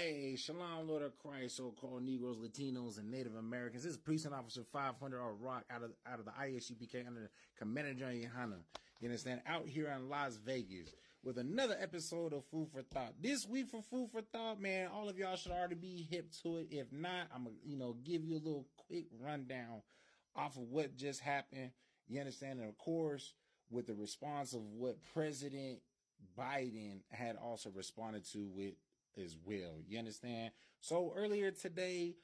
Hey, Shalom, Lord of Christ, so-called Negroes, Latinos, and Native Americans. This is Precinct Officer 500 or Rock out of the ISUPK under Commander General Yohana. You understand? Out here in Las Vegas with another episode of Food for Thought. This week for Food for Thought, man, all of y'all should already be hip to it. If not, I'm gonna, give you a little quick rundown off of what just happened. You understand? And of course, with the response of what President Biden had also responded to with as well. You understand? So earlier today,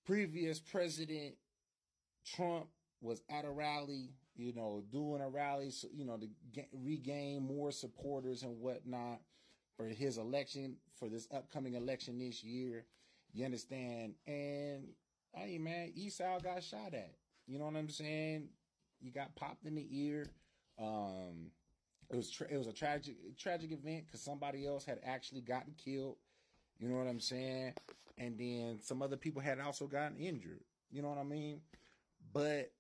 previous President Trump was at a rally, doing a rally, so, to regain more supporters and whatnot for his election, for this upcoming election this year. You understand? And, hey, man, Esau got shot at. You know what I'm saying? He got popped in the ear. It was a tragic event because somebody else had actually gotten killed. You know what I'm saying? And then some other people had also gotten injured. You know what I mean? But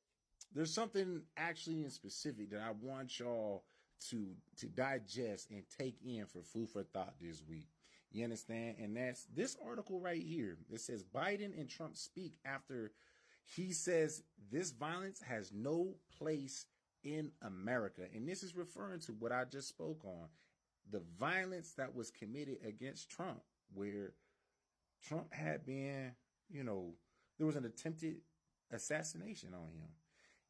there's something actually in specific that I want y'all to digest and take in for food for thought this week. You understand? And that's this article right here. It says Biden and Trump speak after he says this violence has no place in America. And this is referring to what I just spoke on, the violence that was committed against Trump, where Trump had been, there was an attempted assassination on him.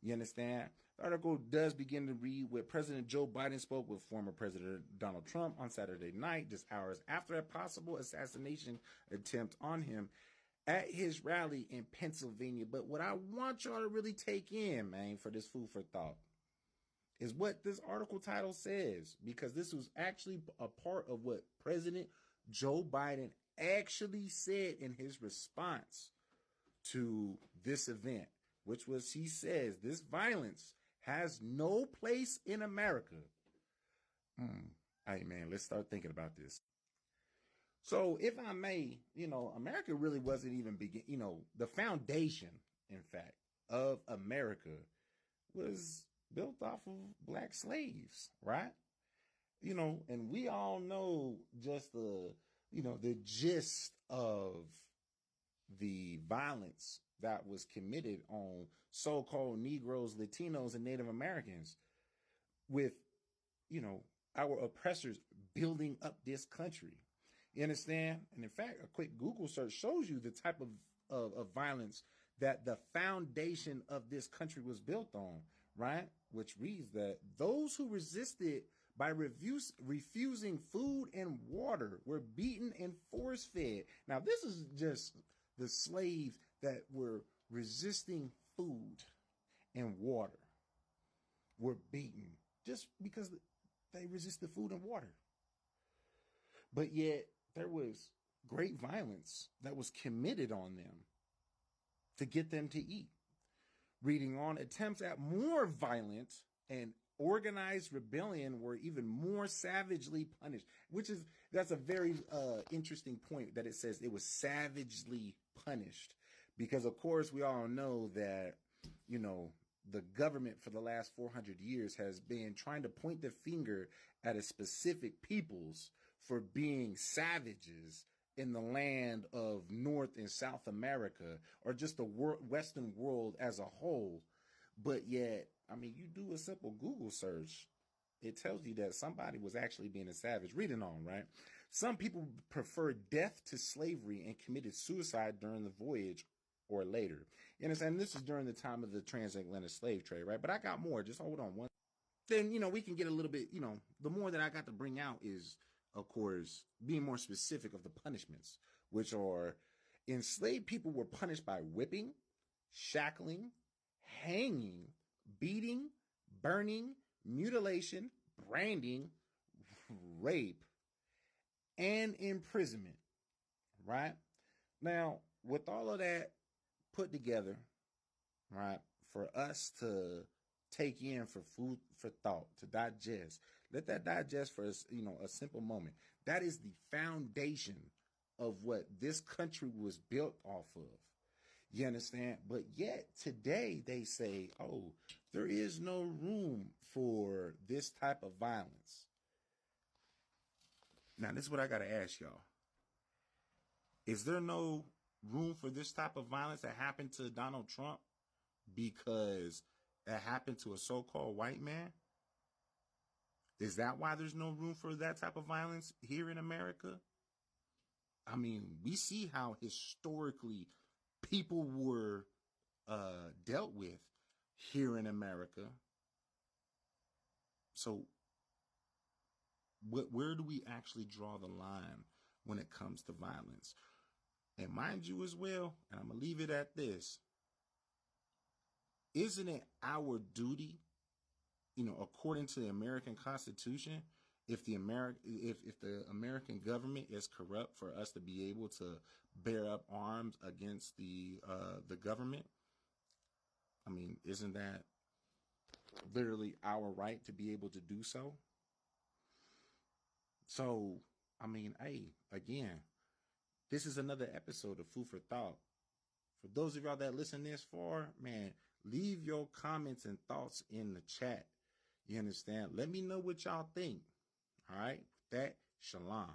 You understand? The article does begin to read where President Joe Biden spoke with former President Donald Trump on Saturday night, just hours after a possible assassination attempt on him at his rally in Pennsylvania. But what I want y'all to really take in, man, for this food for thought, is what this article title says, because this was actually a part of what President Joe Biden actually said in his response to this event, which was, he says, this violence has no place in America. Hey, man, let's start thinking about this. So if I may, America really wasn't even the foundation, in fact, of America was built off of black slaves, right? And we all know just the gist of the violence that was committed on so-called Negroes, Latinos, and Native Americans with, our oppressors building up this country. You understand? And in fact, a quick Google search shows you the type of violence that the foundation of this country was built on, right? Which reads that those who resisted by refusing food and water were beaten and force fed. Now, this is just the slaves that were resisting food and water were beaten just because they resisted food and water. But yet there was great violence that was committed on them to get them to eat. Reading on, attempts at more violent and organized rebellion were even more savagely punished, that's a very interesting point that it says it was savagely punished, because of course we all know that, the government for the last 400 years has been trying to point the finger at a specific peoples for being savages in the land of North and South America, or just the Western world as a whole. But yet, you do a simple Google search, it tells you that somebody was actually being a savage. Reading on, right? Some people preferred death to slavery and committed suicide during the voyage or later. You understand? This is during the time of the transatlantic slave trade, right? But I got more. Just hold on one. Then, we can get a little bit, the more that I got to bring out is, of course, being more specific of the punishments, which are enslaved people were punished by whipping, shackling, hanging, beating, burning, mutilation, branding, rape, and imprisonment, right? Now, with all of that put together, right, for us to take in for food for thought, to digest, let that digest for us, a simple moment. That is the foundation of what this country was built off of. You understand? But yet today they say, oh, there is no room for this type of violence. Now, this is what I got to ask y'all. Is there no room for this type of violence that happened to Donald Trump because that happened to a so-called white man? Is that why there's no room for that type of violence here in America? I mean, we see how historically people were dealt with here in America. So where do we actually draw the line when it comes to violence? And mind you as well, and I'm going to leave it at this, isn't it our duty, according to the American Constitution, if the American government is corrupt, for us to be able to bear up arms against the government? I mean, isn't that literally our right to be able to do so? So, I mean, hey, again, this is another episode of Food for Thought. For those of y'all that listen this far, man, leave your comments and thoughts in the chat. You understand? Let me know what y'all think. All right? With that, shalom.